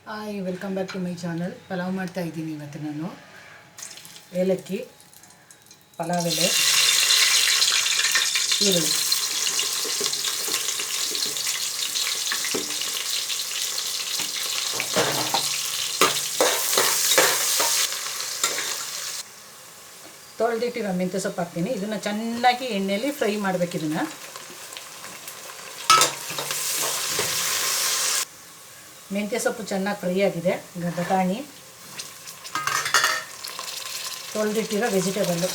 Hi, welcome back to my channel. Pulao ಮಾಡ್ತಾ ಇದ್ದೀನಿ ಇವತ್ತು ನಾನು. ಏಲಕ್ಕಿ, ಪಲಾವ್ ಎಲೆ, ಈರುಳ್ಳಿ. ತೊಳೆದಿಟ್ಟಿರೋ ಮೆಂತ್ಯ ಸೊಪ್ಪು ಹಾಕ್ತೀನಿ. ಇದನ್ನು ಚೆನ್ನಾಗಿ ಎಣ್ಣೆಯಲ್ಲಿ ಫ್ರೈ ಮಾಡಬೇಕು. ಇದನ್ನು ಮೆಂತ್ಯ ಸೊಪ್ಪು ಚೆನ್ನಾಗಿ ಫ್ರೈ ಆಗಿದೆ. ಈಗ ಬಟಾಣಿ, ತೊಳೆದಿಟ್ಟಿರೋ ವೆಜಿಟೇಬಲ್ಲು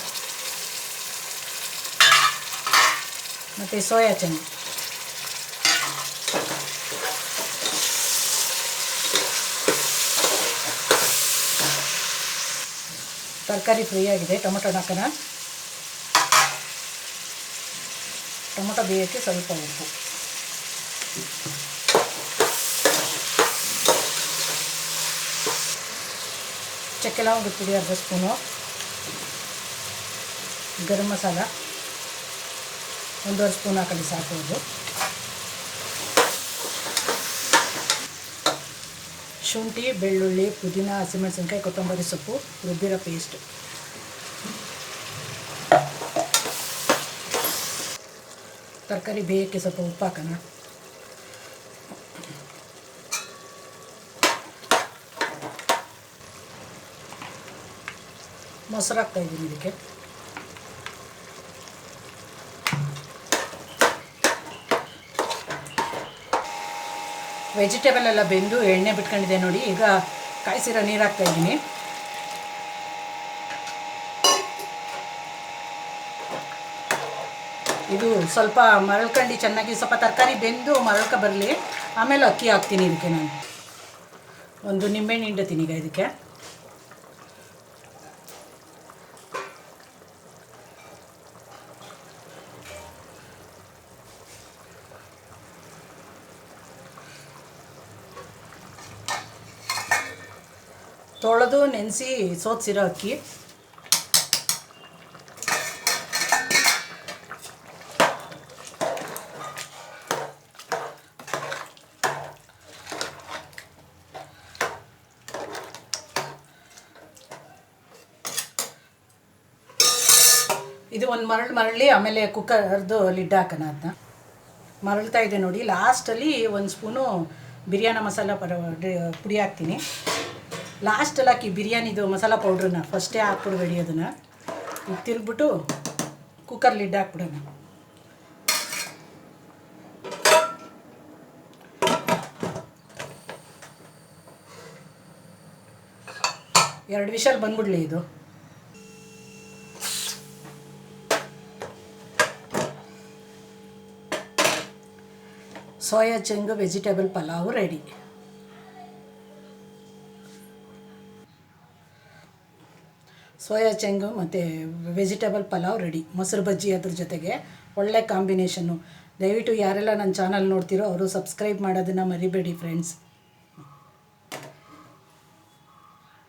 ಮತ್ತು ಸೋಯಾ ಚಂಕ್, ತರಕಾರಿ ಫ್ರೈ ಆಗಿದೆ. ಟೊಮೊಟೊ ಹಾಕೋಣ. ಟೊಮೊಟೊ ಬೇಯೋಕ್ಕೆ ಸ್ವಲ್ಪ ಉಪ್ಪು, ಚಕ್ಕೆ ಲವಂಗದ ಪುಡಿ ಅರ್ಧ ಸ್ಪೂನು, ಗರಂ ಮಸಾಲ 1.5 ಸ್ಪೂನ್ ಹಾಕಲಿ ಸಾಕೋದು, ಶುಂಠಿ, ಬೆಳ್ಳುಳ್ಳಿ, ಪುದೀನ, ಹಸಿಮೆಣಸಿನ್ಕಾಯಿ, ಕೊತ್ತಂಬರಿ ಸೊಪ್ಪು, ರುಬ್ಬಿರೋ ಪೇಸ್ಟ್. ತರಕಾರಿ ಬೇಯೋಕ್ಕೆ ಸ್ವಲ್ಪ ಉಪ್ಪು ಹಾಕೋಣ. ಮೊಸರು ಹಾಕ್ತಾಯಿದ್ದೀನಿ ಇದಕ್ಕೆ. ವೆಜಿಟೇಬಲ್ ಎಲ್ಲ ಬೆಂದು ಎಣ್ಣೆ ಬಿಟ್ಕೊಂಡಿದೆ ನೋಡಿ. ಈಗ ಕಾಯಿಸಿರೋ ನೀರು ಹಾಕ್ತಾಯಿದ್ದೀನಿ. ಇದು ಸ್ವಲ್ಪ ಮರಳ್ಕೊಂಡು ಚೆನ್ನಾಗಿ ಸ್ವಲ್ಪ ತರಕಾರಿ ಬೆಂದು ಮರಳ್ಕ ಬರಲಿ, ಆಮೇಲೆ ಅಕ್ಕಿ ಹಾಕ್ತೀನಿ ಇದಕ್ಕೆ. ನಾನು ಒಂದು ನಿಂಬೆಹಣ್ಣು ಹಿಂಡ್ತೀನಿ ಈಗ ಇದಕ್ಕೆ. ತೊಳೆದು ನೆನೆಸಿ ಸೋದಿಸಿರೋ ಅಕ್ಕಿ, ಇದು ಒಂದು ಮರಳಿ ಆಮೇಲೆ ಕುಕ್ಕರ್ದು ಲಿಡ್ ಹಾಕೋಣ. ಅದನ್ನ ಮರಳ್ತಾ ಇದೆ ನೋಡಿ. ಲಾಸ್ಟಲ್ಲಿ 1 ಸ್ಪೂನು ಬಿರಿಯಾನಿ ಮಸಾಲ ಪುಡಿ ಹಾಕ್ತೀನಿ. ಲಾಸ್ಟಲ್ಲಿ ಹಾಕಿ ಬಿರಿಯಾನಿದು ಮಸಾಲ ಪೌಡ್ರನ್ನ ಫಸ್ಟೇ ಹಾಕ್ಬಿಡ್ಬೇಡಿ. ಅದನ್ನು ಈಗ ತಿರುಗ್ಬಿಟ್ಟು ಕುಕ್ಕರ್ ಲಿಡ್ ಹಾಕ್ಬಿಡೋಣ. ಎರಡು ವಿಷಲ್ ಬಂದ್ಬಿಡ್ಲಿ ಇದು. Soya chunk vegetable pulao ready. Soya chunk ಮತ್ತು ವೆಜಿಟೇಬಲ್ ಪಲಾವ್ ರೆಡಿ. ಮೊಸರು ಬಜ್ಜಿ ಅದ್ರ ಜೊತೆಗೆ ಒಳ್ಳೆ ಕಾಂಬಿನೇಷನ್ನು. ದಯವಿಟ್ಟು ಯಾರೆಲ್ಲ ನನ್ನ ಚಾನಲ್ ನೋಡ್ತೀರೋ ಅವರು ಸಬ್ಸ್ಕ್ರೈಬ್ ಮಾಡೋದನ್ನು ಮರಿಬೇಡಿ ಫ್ರೆಂಡ್ಸ್.